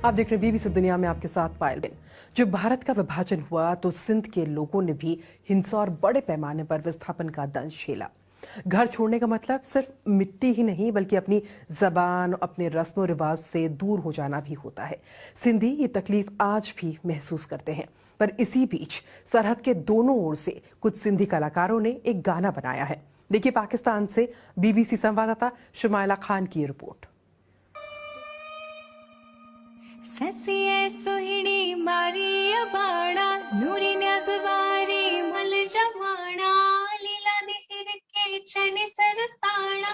आप देख रहे हैं बीबीसी दुनिया में, आपके साथ पायल बिन। जब भारत का विभाजन हुआ तो सिंध के लोगों ने भी हिंसा और बड़े पैमाने पर विस्थापन का दंश झेला। घर छोड़ने का मतलब सिर्फ मिट्टी ही नहीं बल्कि अपनी जबान, अपने रस्म रिवाज से दूर हो जाना भी होता है। सिंधी ये तकलीफ आज भी महसूस करते हैं। पर इसी बीच सरहद के दोनों ओर से कुछ सिंधी कलाकारों ने एक गाना बनाया है। देखिए पाकिस्तान से बीबीसी संवाददाता शुमाइला खान की रिपोर्ट। ससिए सुहिणी मारी अबाड़ा नूरी नजवारी मल जवाना लीला दिखर के छने सरसाना।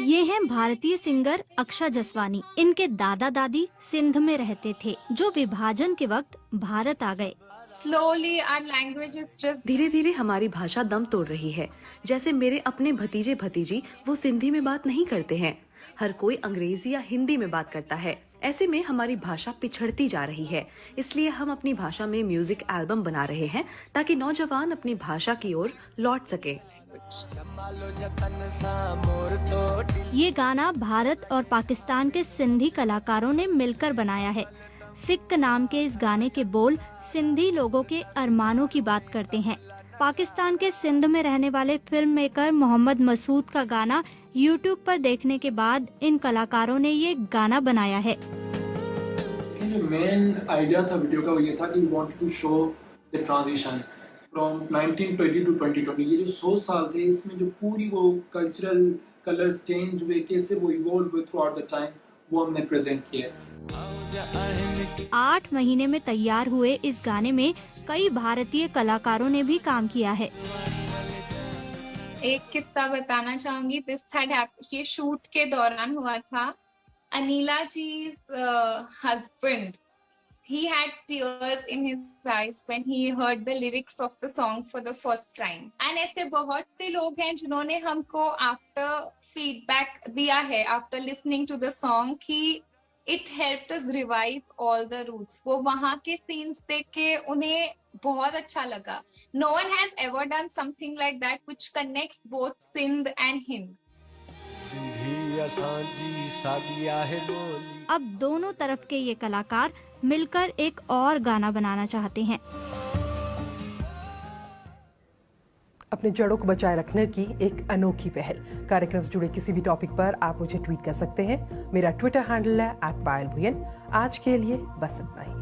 ये हैं भारतीय सिंगर अक्षा जसवानी। इनके दादा दादी सिंध में रहते थे, जो विभाजन के वक्त भारत आ गए। Slowly our language is just धीरे धीरे हमारी भाषा दम तोड़ रही है। जैसे मेरे अपने भतीजे भतीजी वो सिंधी में बात नहीं करते हैं, हर कोई अंग्रेजी या हिंदी में बात करता है। ऐसे में हमारी भाषा पिछड़ती जा रही है। इसलिए हम अपनी भाषा में म्यूजिक एल्बम बना रहे हैं ताकि नौजवान अपनी भाषा की ओर लौट सके। ये गाना भारत और पाकिस्तान के सिंधी कलाकारों ने मिलकर बनाया है। सिक नाम के इस गाने के बोल सिंधी लोगों के अरमानों की बात करते हैं। पाकिस्तान के सिंध में रहने वाले फिल्म मेकर मोहम्मद मसूद का गाना YouTube पर देखने के बाद इन कलाकारों ने ये गाना बनाया है। जो मेन आइडिया था वीडियो का वो ये था कि we wanted to show the transition from 1920 to 2020। ये जो 100 साल थे, इसमें जो पूरी वो कल्चरल कलर्स चेंज हुए, कैसे वो इवॉल्व हुए थ्रू आउट द टाइम, वो हमने प्रेजेंट किया। 8 महीने में तैयार हुए इस गाने में कई भारतीय कलाकारों ने भी काम किया है। एक किस्सा बताना चाहूंगी। ये शूट के दौरान हुआ था। Anila जी's husband, he had tears in his eyes when he heard the lyrics of the song for the first time. And ऐसे बहुत से लोग हैं जिन्होंने हमको after feedback दिया है after listening to the song कि it helped us revive all the roots. वो वहाँ के scenes देख के उन्हें बहुत अच्छा लगा। No one has ever done something like that which connects both Sindh and Hind. अब दोनों तरफ के ये कलाकार मिलकर एक और गाना बनाना चाहते हैं। अपने जड़ों को बचाए रखने की एक अनोखी पहल। कार्यक्रम से जुड़े किसी भी टॉपिक पर आप मुझे ट्वीट कर सकते हैं। मेरा ट्विटर हैंडल है @पायलभुयन। आज के लिए बस इतना ही।